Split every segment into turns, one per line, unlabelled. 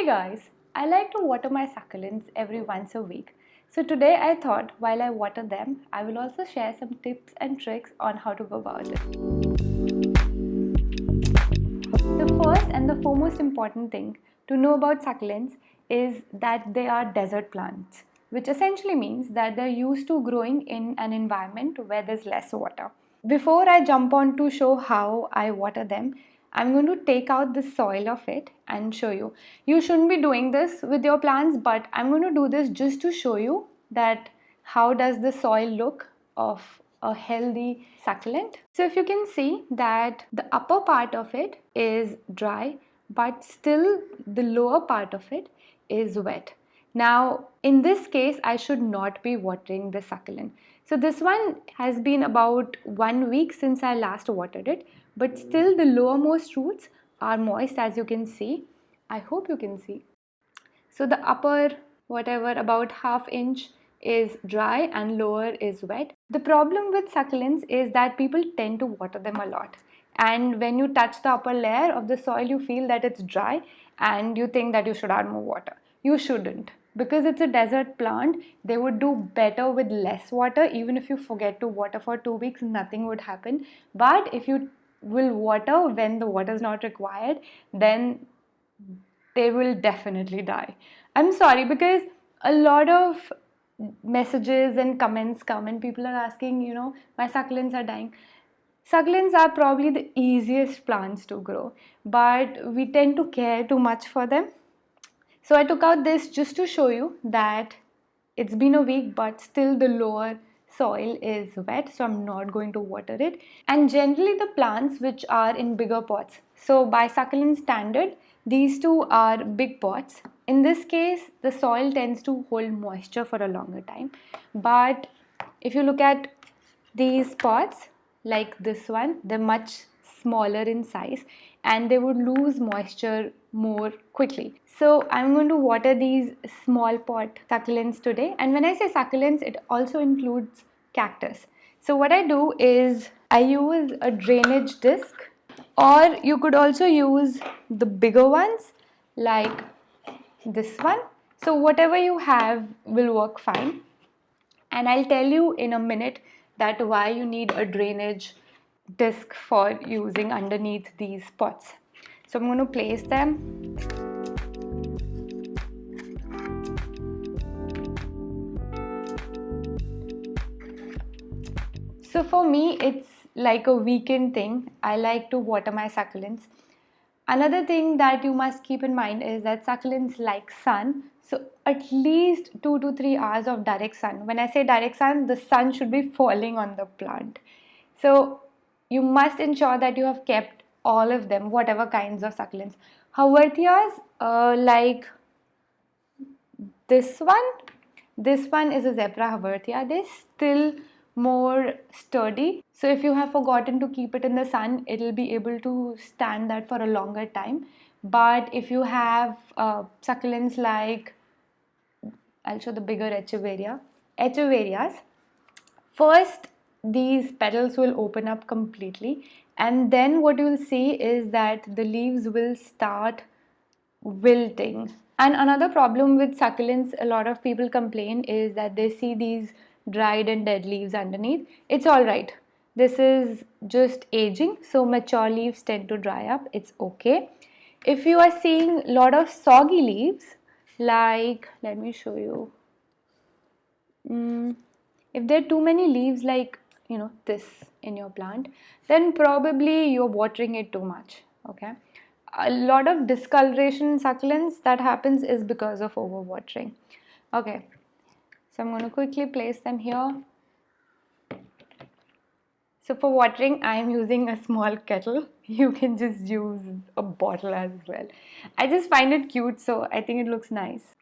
guys, I like to water my succulents every once a week. So today I thought while I water them, I will also share some tips and tricks on how to go about it. The first and the foremost important thing to know about succulents is that they are desert plants, which essentially means that they're used to growing in an environment where there's less water. Before I jump on to show how I water them, I'm going to take out the soil of it and show you. You shouldn't be doing this with your plants, but I'm going to do this just to show you that how does the soil look of a healthy succulent. So if you can see that the upper part of it is dry, but still the lower part of it is wet. Now, in this case, I should not be watering the succulent. So this one has been about 1 week since I last watered it, but still the lowermost roots are moist, as you can see. I hope you can see. So the upper, whatever, about ½ inch is dry and lower is wet. The problem with succulents is that people tend to water them a lot. And when you touch the upper layer of the soil, you feel that it's dry and you think that you should add more water. You shouldn't. Because it's a desert plant, they would do better with less water. Even if you forget to water for 2 weeks, nothing would happen. But if you will water when the water is not required, then they will definitely die. I'm sorry, because a lot of messages and comments come and people are asking, my succulents are dying. Succulents are probably the easiest plants to grow, but we tend to care too much for them. So I took out this just to show you that it's been a week, but still the lower soil is wet, so I'm not going to water it. And generally the plants which are in bigger pots, so by succulent standard, these two are big pots. In this case, the soil tends to hold moisture for a longer time. But if you look at these pots, like this one, they're much smaller in size and they would lose moisture more quickly. So I'm going to water these small pot succulents today. And when I say succulents, it also includes cactus. So what I do is I use a drainage disc, or you could also use the bigger ones like this one. So whatever you have will work fine. And I'll tell you in a minute that why you need a drainage disc for using underneath these pots. So I'm going to place them. So for me, it's like a weekend thing. I like to water my succulents. Another thing that you must keep in mind is that succulents like sun. So at least 2 to 3 hours of direct sun. When I say direct sun, the sun should be falling on the plant. So you must ensure that you have kept all of them, whatever kinds of succulents. Havartias, like this one is a zebra havartia. They're still more sturdy. So if you have forgotten to keep it in the sun, it'll be able to stand that for a longer time. But if you have succulents like, I'll show the bigger echeverias. First, these petals will open up completely, and then what you'll see is that the leaves will start wilting. And another problem with succulents, a lot of people complain, is that they see these dried and dead leaves underneath. It's alright. This is just aging, so mature leaves tend to dry up. It's okay. If you are seeing a lot of soggy leaves, like, let me show you. If there are too many leaves like, this in your plant, then probably you're watering it too much, okay? A lot of discoloration in succulents that happens is because of overwatering. Okay, so I'm going to quickly place them here. So for watering, I'm using a small kettle. You can just use a bottle as well. I just find it cute, so I think it looks nice.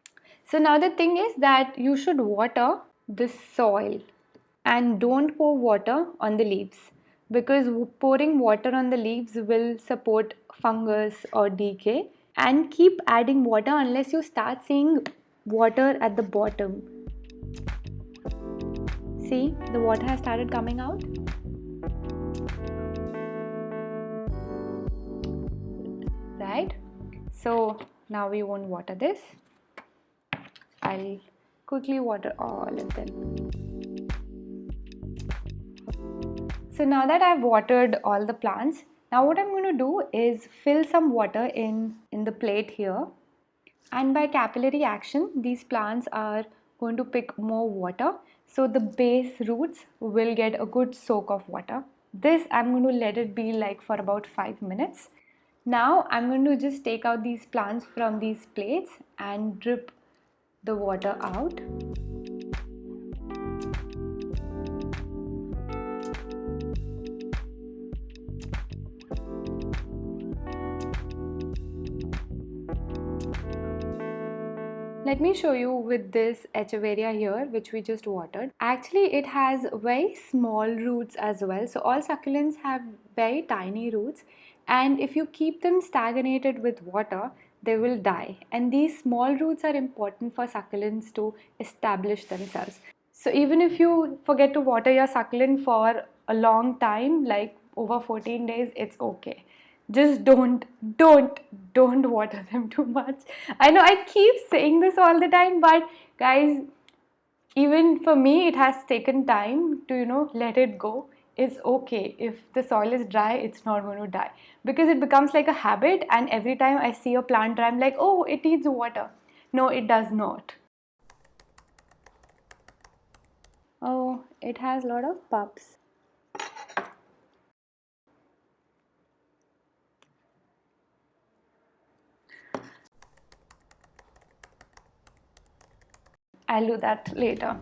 So now the thing is that you should water the soil and don't pour water on the leaves, because pouring water on the leaves will support fungus or decay. And keep adding water unless you start seeing water at the bottom. See, the water has started coming out. Right? So Now we won't water this. I'll quickly water all of them. So now that I've watered all the plants, now what I'm going to do is fill some water in the plate here. And by capillary action, these plants are going to pick more water. So the base roots will get a good soak of water. This I'm going to let it be like for about 5 minutes. Now I'm going to just take out these plants from these plates and drip the water out. Let me show you with this echeveria here, which we just watered. Actually, it has very small roots as well. So all succulents have very tiny roots, and if you keep them stagnated with water, they will die. And these small roots are important for succulents to establish themselves. So even if you forget to water your succulent for a long time, like over 14 days, it's okay. Just don't water them too much. I know I keep saying this all the time, but guys, even for me, it has taken time to let it go. It's okay. If the soil is dry, it's not going to die, because it becomes like a habit, and every time I see a plant dry, I'm like, oh, it needs water. No, it does not. Oh, it has a lot of pups. I'll do that later.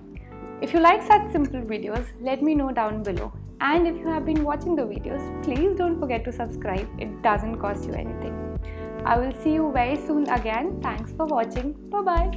If you like such simple videos, let me know down below. And if you have been watching the videos, please don't forget to subscribe. It doesn't cost you anything. I will see you very soon again. Thanks for watching. Bye-bye.